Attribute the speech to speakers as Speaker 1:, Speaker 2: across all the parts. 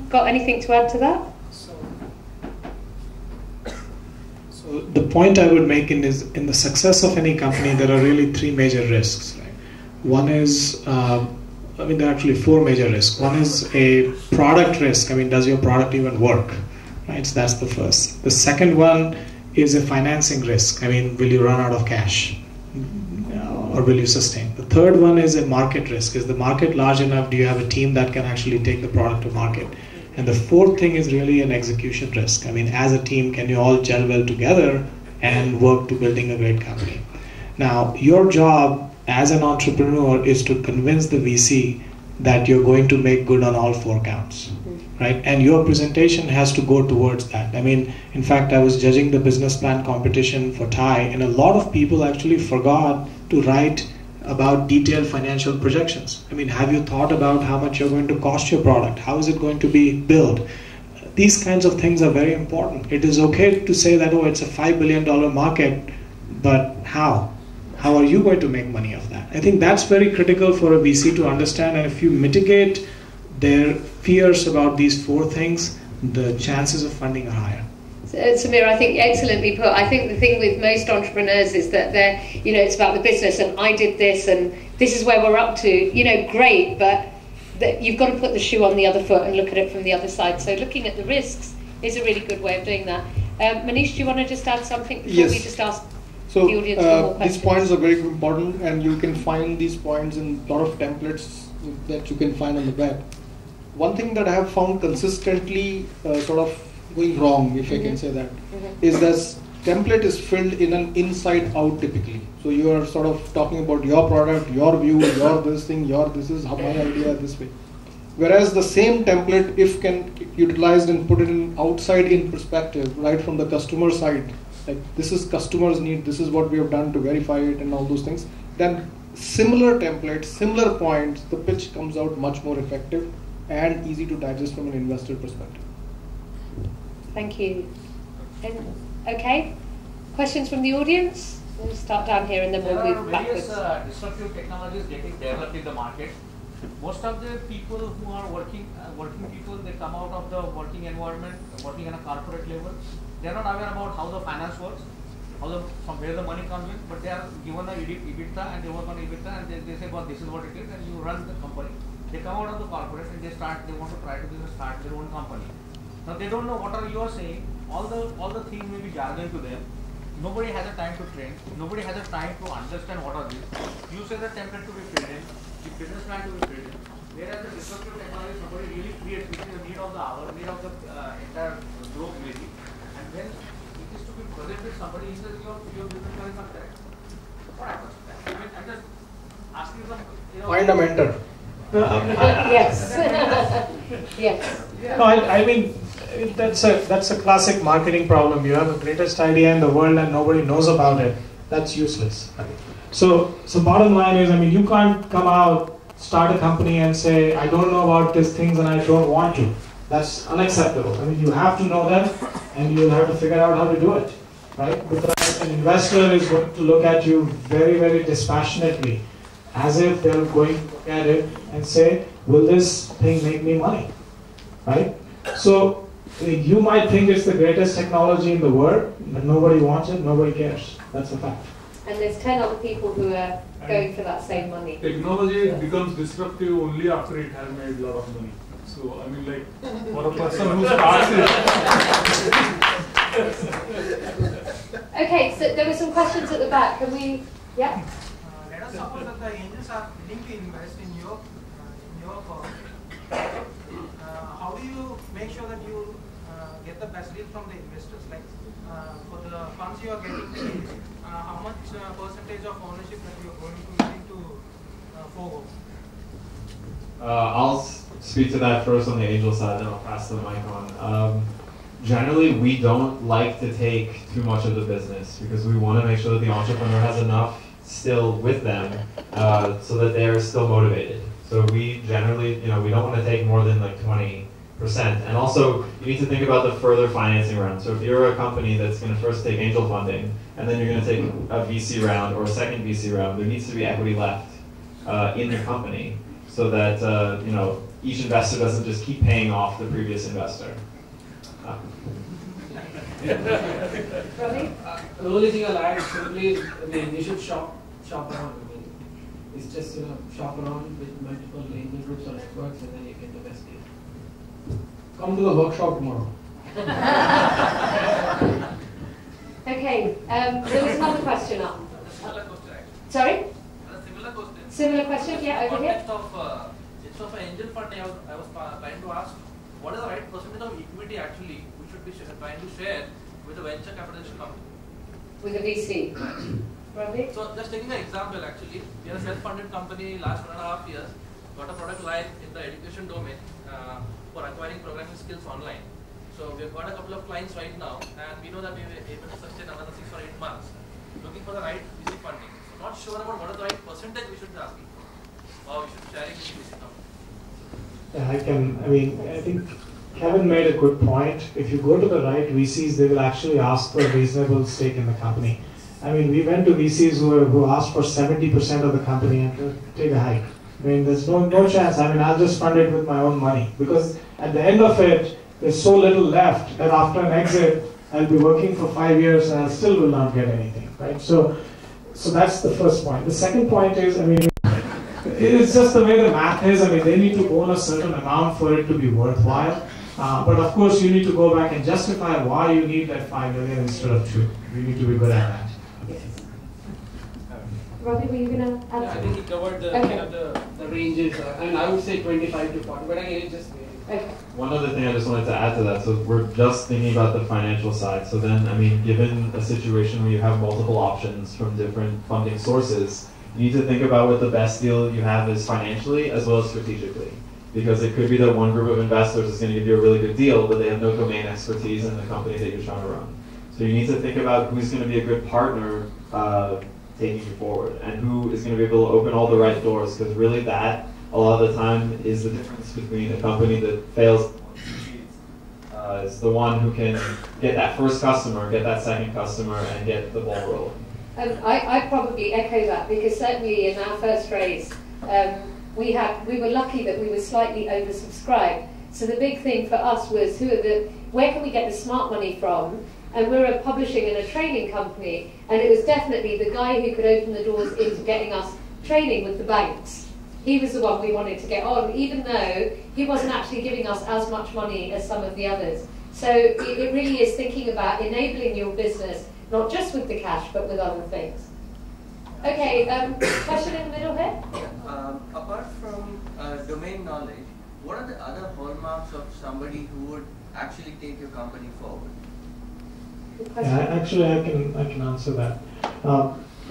Speaker 1: got anything to add to that?
Speaker 2: So the point I would make is in the success of any company, there are really three major risks. Right? One is, there are actually four major risks. One is a product risk. Does your product even work? Right, so that's the first. The second one is a financing risk. Will you run out of cash? Or will you sustain? The third one is a market risk. Is the market large enough? Do you have a team that can actually take the product to market? And the fourth thing is really an execution risk. As a team, can you all gel well together and work to building a great company? Now, your job as an entrepreneur is to convince the VC that you're going to make good on all four counts. Right? And your presentation has to go towards that. In fact, I was judging the business plan competition for TiE, and a lot of people actually forgot to write about detailed financial projections. Have you thought about how much you're going to cost your product? How is it going to be built? These kinds of things are very important. It is okay to say that, it's a $5 billion market, but how? How are you going to make money of that? I think that's very critical for a VC to understand, and if you mitigate their fears about these four things, the chances of funding are higher.
Speaker 1: Samir, I think excellently put. I think the thing with most entrepreneurs is that they're, it's about the business and I did this and this is where we're up to. Great, but you've got to put the shoe on the other foot and look at it from the other side. So looking at the risks is a really good way of doing that. Manish, do you want to just add something before we just ask the audience for more questions?
Speaker 3: These points are very important, and you can find these points in a lot of templates that you can find on the web. One thing that I have found consistently sort of going wrong, if I can say that, is that template is filled in an inside out typically. So you are sort of talking about your product, your view, your this thing, this is how my idea this way. Whereas the same template, if can utilized and put it in outside in perspective, right from the customer side, like this is customers' need, this is what we have done to verify it and all those things, then similar templates, similar points, the pitch comes out much more effective and easy to digest from an investor perspective.
Speaker 1: Thank you. Okay, questions from the audience? We'll start down here and then we'll move backwards.
Speaker 4: There are various disruptive technologies getting developed in the market. Most of the people who are working people, they come out of the working environment, working at a corporate level. They are not aware about how the finance works, from where the money comes in, but they are given a EBITDA and they work on EBITDA and they say, well, this is what it is, and you run the company. They come out of the corporate and they want to try to start their own company. Now they don't know what you are saying. All the things may be jargon to them. Nobody has a time to train. Nobody has a time to understand what are these. You say the template to be filled in, the business plan to be filled in. Whereas the disruptive technology somebody really creates, which is the need of the hour, need of the entire group maybe. And when it is to be presented, somebody says your business plan is not correct. What happens? I'm just asking them.
Speaker 3: Find a mentor.
Speaker 1: Yes. Yes.
Speaker 2: No, that's a classic marketing problem. You have the greatest idea in the world and nobody knows about it. That's useless. So bottom line is, you can't come out, start a company and say, I don't know about these things and I don't want to. That's unacceptable. You have to know them and you'll have to figure out how to do it, right? Because an investor is going to look at you very, very dispassionately, as if they're going to look at it and say, will this thing make me money, right? So you might think it's the greatest technology in the world, but nobody wants it, nobody cares. That's a fact.
Speaker 1: And there's 10 other people who are going for that same money.
Speaker 5: Technology becomes disruptive only after it has made a lot of money. So, for a person who starts it.
Speaker 1: Okay, so there were some questions at the back. Can we, yeah?
Speaker 6: Let us suppose that the angels are willing to invest in your firm. How do you make sure that you get the best deal from the investors? Like for the funds you are getting, how much percentage of ownership that you are going to willing to forego?
Speaker 7: I'll speak to that first on the angel side, then I'll pass the mic on. Generally, we don't like to take too much of the business because we want to make sure that the entrepreneur has enough still with them so that they are still motivated. So we generally, we don't want to take more than like 20%. And also, you need to think about the further financing round. So if you're a company that's going to first take angel funding, and then you're going to take a VC round or a second VC round, there needs to be equity left in your company so that, each investor doesn't just keep paying off the previous investor.
Speaker 1: Ravi?
Speaker 8: The only thing I'll add is simply, you should shop around. It's just shop around with multiple angel groups or networks, and then you get the best deal.
Speaker 3: Come to the workshop tomorrow.
Speaker 1: Okay, there was another question up.
Speaker 9: Similar question, actually.
Speaker 1: Sorry?
Speaker 9: A similar question.
Speaker 1: Similar question, yeah, over here.
Speaker 9: Instead of an angel funding, I was trying to ask, what is the right percentage of equity actually we should be trying to share with a venture capitalist company?
Speaker 1: With a VC. Ravi?
Speaker 9: So just taking an example, actually, we are a self-funded company last 1.5 years, got a product live in the education domain for acquiring programming skills online. So we've got a couple of clients right now, and we know that we were able to sustain another 6 or 8 months, looking for the right VC funding. So not sure about what is the right percentage we should be asking for, or we should be sharing with VC company.
Speaker 2: Yeah, I think Kevin made a good point. If you go to the right VCs, they will actually ask for a reasonable stake in the company. I mean, we went to VCs who asked for 70% of the company and to take a hike. I mean, there's no chance. I mean, I'll just fund it with my own money, because at the end of it, there's so little left that after an exit, I'll be working for 5 years and I still will not get anything, right? So that's the first point. The second point is, I mean, it's just the way the math is. I mean, they need to own a certain amount for it to be worthwhile. But of course, you need to go back and justify why you need that 5 million instead of 2. You need to be good at that.
Speaker 1: Ravi, were you going to add?
Speaker 8: Yeah, I think he covered the kind of the ranges. And I would say 25 to 40, but again, it just varies.
Speaker 1: Okay.
Speaker 7: One other thing I just wanted to add to that, so we're just thinking about the financial side. So then, I mean, given a situation where you have multiple options from different funding sources, you need to think about what the best deal you have is financially as well as strategically. Because it could be that one group of investors is going to give you a really good deal, but they have no domain expertise in the company that you're trying to run. So you need to think about who's going to be a good partner taking you forward, and who is going to be able to open all the right doors, because really that, a lot of the time, is the difference between a company that fails is the one who can get that first customer, get that second customer, and get the ball rolling.
Speaker 1: I probably echo that, because certainly in our first raise, we were lucky that we were slightly oversubscribed. So the big thing for us was where can we get the smart money from? And we're a publishing and a training company, and it was definitely the guy who could open the doors into getting us training with the banks. He was the one we wanted to get on, even though he wasn't actually giving us as much money as some of the others. So it really is thinking about enabling your business, not just with the cash, but with other things. Okay, question in the middle here?
Speaker 10: Apart from domain knowledge, what are the other hallmarks of somebody who would actually take your company forward?
Speaker 2: Yeah, actually, I can answer that.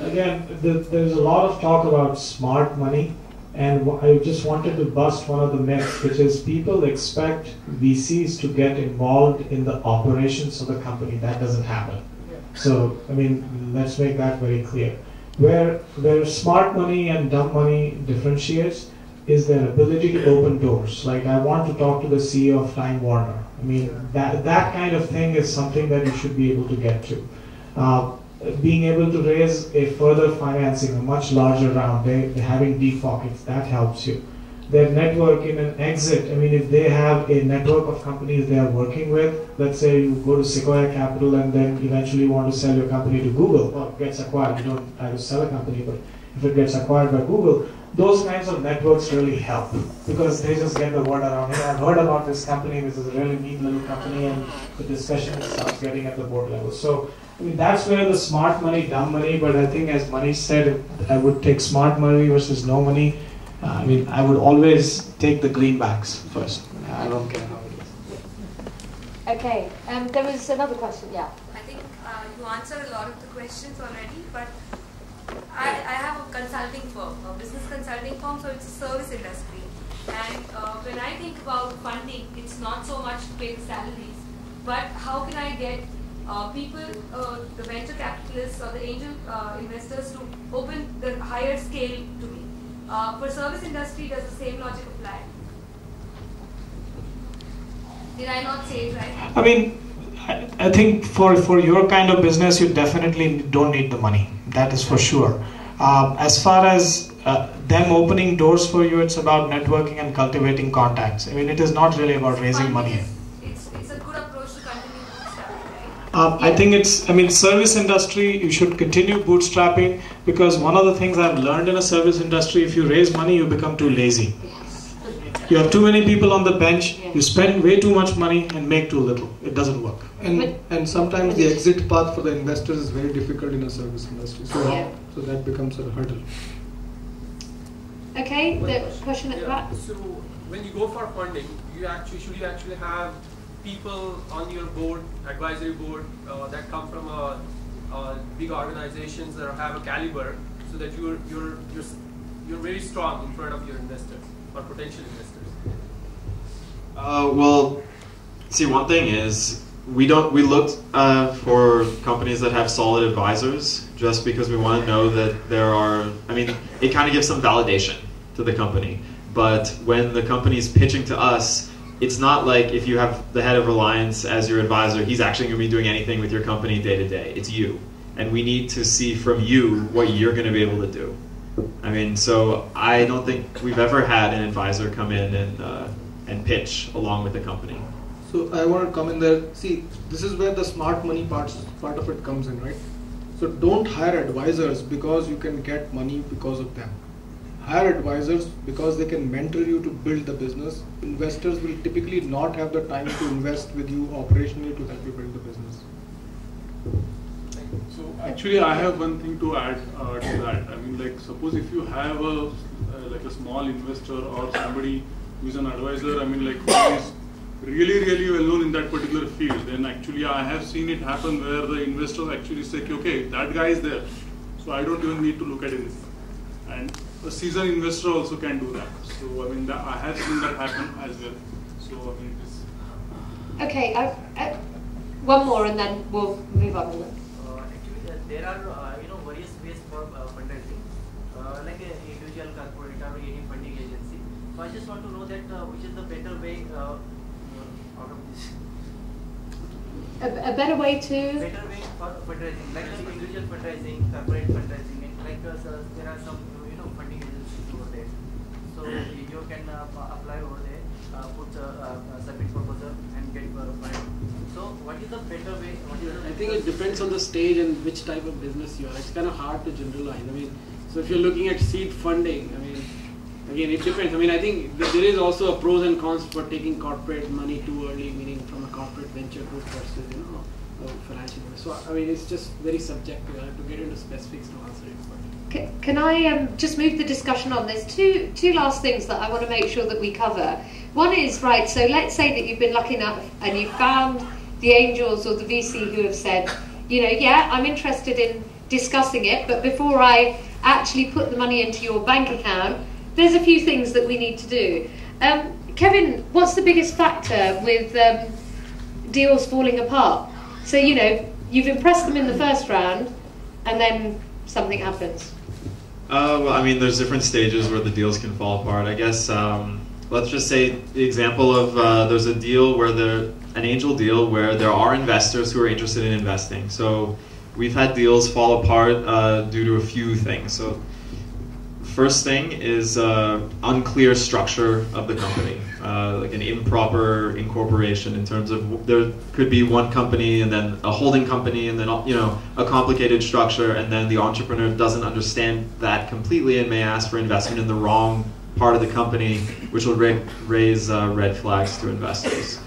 Speaker 2: Again, there's a lot of talk about smart money, and I just wanted to bust one of the myths, which is people expect VCs to get involved in the operations of the company. That doesn't happen. So, I mean, let's make that very clear. Where smart money and dumb money differentiates is their ability to open doors. Like, I want to talk to the CEO of Time Warner. I mean, that kind of thing is something that you should be able to get to. Being able to raise a further financing, a much larger round, having deep pockets, that helps you. Their network in an exit, I mean, if they have a network of companies they are working with, let's say you go to Sequoia Capital and then eventually want to sell your company to Google, or it gets acquired, you don't have to sell a company, but if it gets acquired by Google, those kinds of networks really help, because they just get the word around. Hey, I've heard about this company, this is a really neat little company, and the discussion starts getting at the board level. So, I mean, that's where the smart money, dumb money, but I think as Manish said, I would take smart money versus no money. I mean, I would always take the greenbacks first. I don't care how it is.
Speaker 1: Okay, there was another question, yeah.
Speaker 11: I think you answered a lot of the questions already, but I have a consulting firm, a business consulting firm, so it's a service industry. And when I think about funding, it's not so much to pay the salaries, but how can I get people, the venture capitalists or the angel investors to open the higher scale to me. For service industry, does the same logic apply? Did I not say it right?
Speaker 2: I mean, I think for your kind of business, you definitely don't need the money. That is for sure. As far as them opening doors for you. It's about networking and cultivating contacts. I mean, it is not really about raising money.
Speaker 11: It's a good approach to continue bootstrapping, right?
Speaker 2: I think service industry, you should continue bootstrapping, because one of the things I've learned in a service industry, if you raise money, you become too lazy. You have too many people on the bench, you spend way too much money and make too little. It doesn't work.
Speaker 3: And sometimes the exit path for the investors is very difficult in a service industry. So that becomes a hurdle.
Speaker 1: Okay, the question at the back.
Speaker 12: So when you go for funding, should you actually have people on your board, advisory board, that come from big organizations that have a caliber, so that you're very strong in front of your investors or potential investors?
Speaker 7: Well, see, one thing is we looked for companies that have solid advisors, just because we want to know that there are. I mean, it kind of gives some validation to the company. But when the company's pitching to us, it's not like if you have the head of Reliance as your advisor, he's actually going to be doing anything with your company day to day. It's you, and we need to see from you what you're going to be able to do. I mean, so I don't think we've ever had an advisor come in and pitch along with the company.
Speaker 3: So I want to come in there. See, this is where the smart money part of it comes in, right? So don't hire advisors because you can get money because of them. Hire advisors because they can mentor you to build the business. Investors will typically not have the time to invest with you operationally to help you build the business.
Speaker 5: So actually, I have one thing to add to that. I mean, like, suppose if you have a small investor or somebody who is an advisor, I mean, like, who is really well known in that particular field, then actually I have seen it happen where the investors actually say, okay, that guy is there, so I don't even need to look at anything. And a seasoned investor also can do that. So I mean, I have seen that happen as well. So I mean,
Speaker 1: Okay, one more and then we'll move on.
Speaker 13: Actually, there are various ways for fundraising, like an individual, corporate, or any funding agency. So I just want to know that which is the better way out of this.
Speaker 1: A better way to?
Speaker 13: Better way for fundraising, like individual fundraising, corporate fundraising, and like there are some funding agencies over there. So you can apply over there, submit proposal, and get funding. So what is the better way?
Speaker 8: I think it depends on the stage and which type of business you are. It's kind of hard to generalize. I mean, so if you're looking at seed funding, I mean, again, it depends. I mean, I think there is also a pros and cons for taking corporate money too early, meaning from a corporate venture group versus, a financial investor. So, I mean, it's just very subjective. I have to get into specifics to answer it.
Speaker 1: Can I just move the discussion on? There's two last things that I want to make sure that we cover. One is, right, so let's say that you've been lucky enough and you've found the angels or the VC who have said, yeah, I'm interested in discussing it, but before I actually put the money into your bank account, there's a few things that we need to do. Kevin, what's the biggest factor with deals falling apart? So, you've impressed them in the first round and then something happens.
Speaker 7: Well, I mean, there's different stages where the deals can fall apart. I guess, let's just say the example of there's a deal where an angel deal where there are investors who are interested in investing. So we've had deals fall apart due to a few things. So first thing is unclear structure of the company, like an improper incorporation in terms of there could be one company and then a holding company and then a complicated structure, and then the entrepreneur doesn't understand that completely and may ask for investment in the wrong part of the company, which will raise red flags to investors.